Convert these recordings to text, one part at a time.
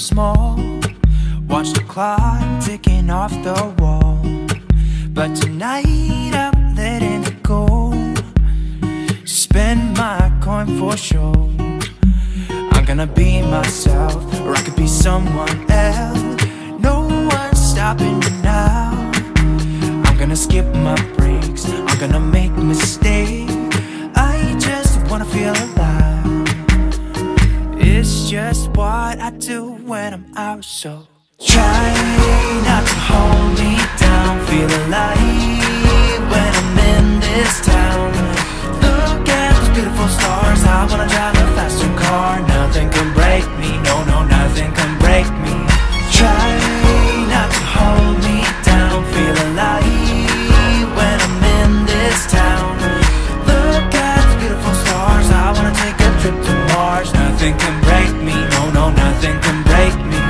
small. Watch the clock ticking off the wall. But tonight I'm letting it go. Spend my coin for sure. I'm gonna be myself, or I could be someone else. No one's stopping me now. I'm gonna skip my breaks, I'm gonna make mistakes. I just wanna feel alive. It's just what I do when I'm out, so try not to hold me down. Feel alive when I'm in this town. Look at those beautiful stars. I wanna drive a faster car. Nothing can break me, no, no, nothing can break me. Try not to hold me down. Feel alive when I'm in this town. Look at those beautiful stars. I wanna take a trip to Mars. Nothing can break me, no, no, nothing can break me.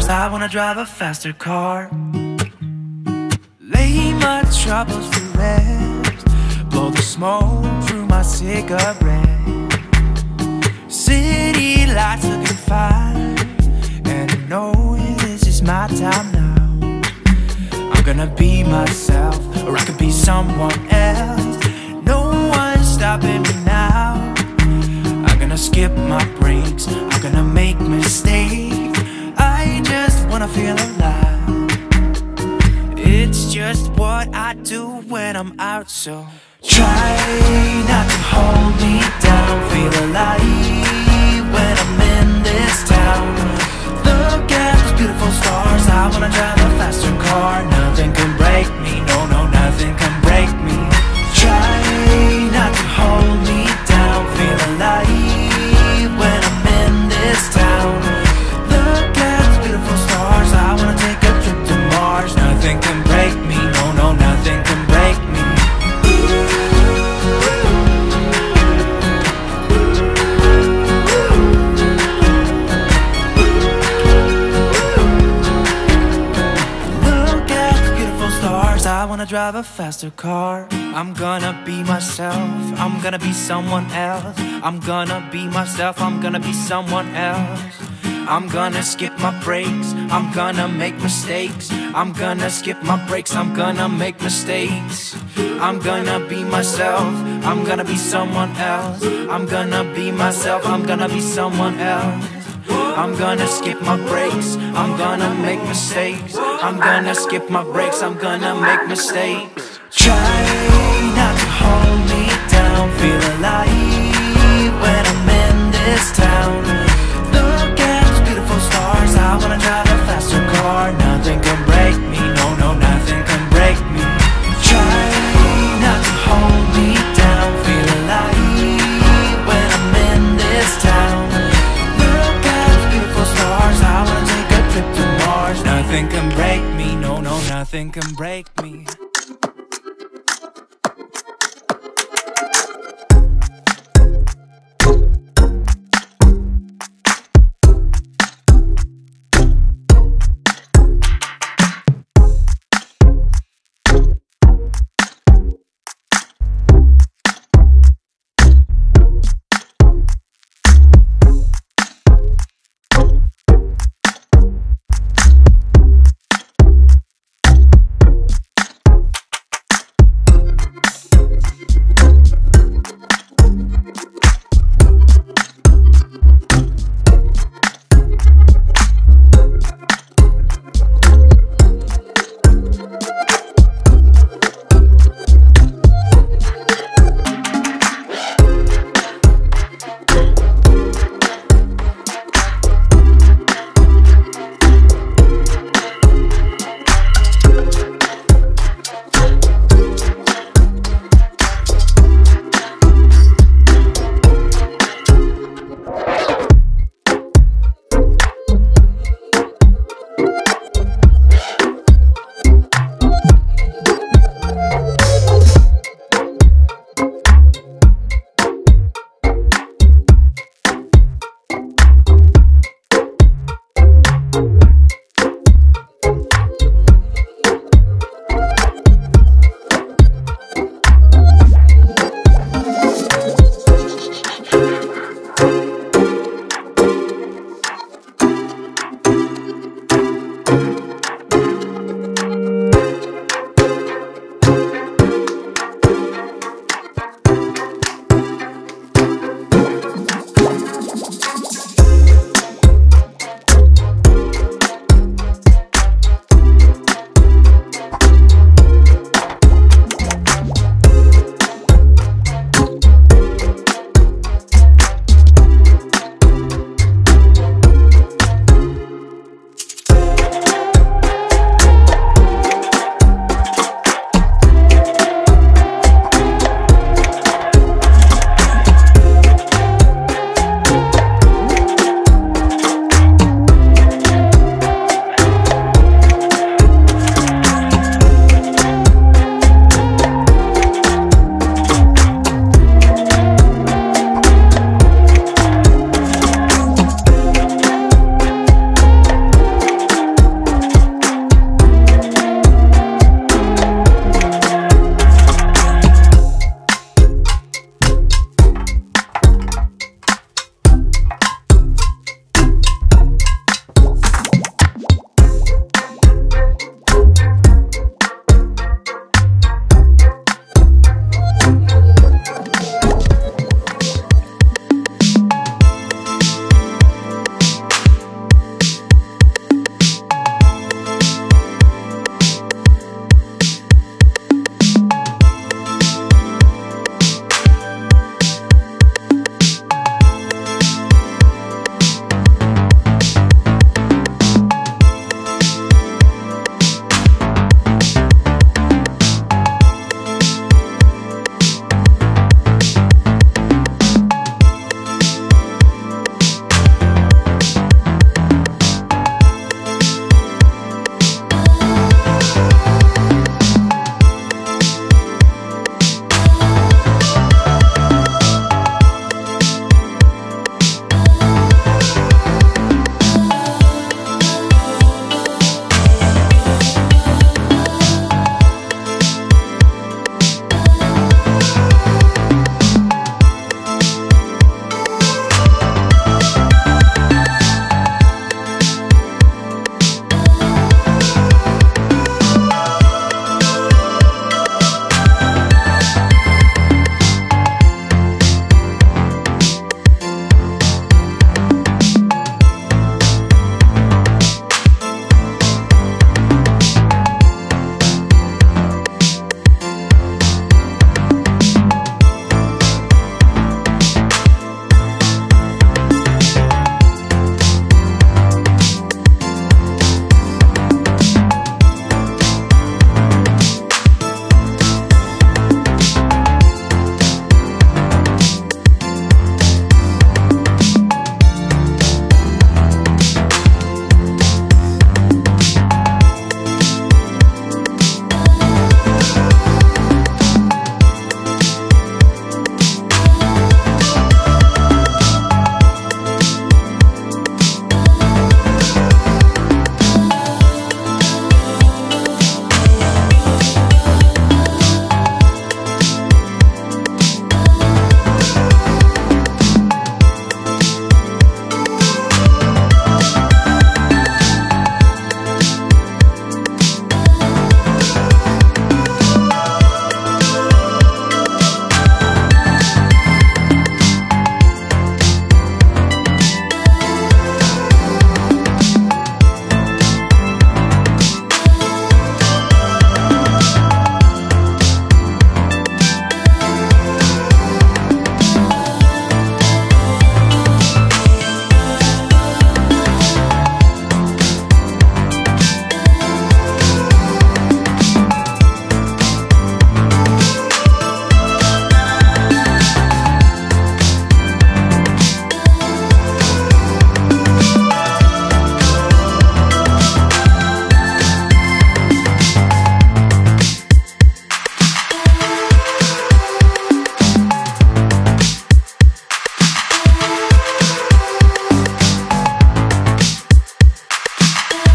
I wanna drive a faster car. Lay my troubles to rest. Blow the smoke through my cigarette. City lights looking fine, and I know this is my time now. I'm gonna be myself, or I could be someone else. No one's stopping me now. I'm gonna skip my breaks, I'm gonna make mistakes. I just wanna feel alive. It's just what I do when I'm out, so try not to hold me down. Feel alive when I'm in this town. Look at those beautiful stars. I wanna drive a faster car. Nothing can break me, no, no, nothing can break me. Try not to hold me down. Feel alive when I'm in this town. I wanna take a trip to Mars. Nothing can break me, no, no, nothing can break me. Look at the beautiful stars. I wanna drive a faster car. I'm gonna be myself, I'm gonna be someone else. I'm gonna be myself, I'm gonna be someone else. I'm gonna skip my breaks, I'm gonna make mistakes. I'm gonna skip my breaks, I'm gonna make mistakes. I'm gonna be myself, I'm gonna be someone else. I'm gonna be myself, I'm gonna be someone else. I'm gonna skip my breaks, I'm gonna make mistakes. I'm gonna skip my breaks, I'm gonna make mistakes. Try not to hold me down. Feel alive when I'm in this town. Look at those beautiful stars. I wanna drive a faster car. Nothing can break me, no, no, nothing can break me. Try not to hold me down. Feel alive when I'm in this town. Look at those beautiful stars. I wanna take a trip to Mars. Nothing can break me, no, no, nothing can break me.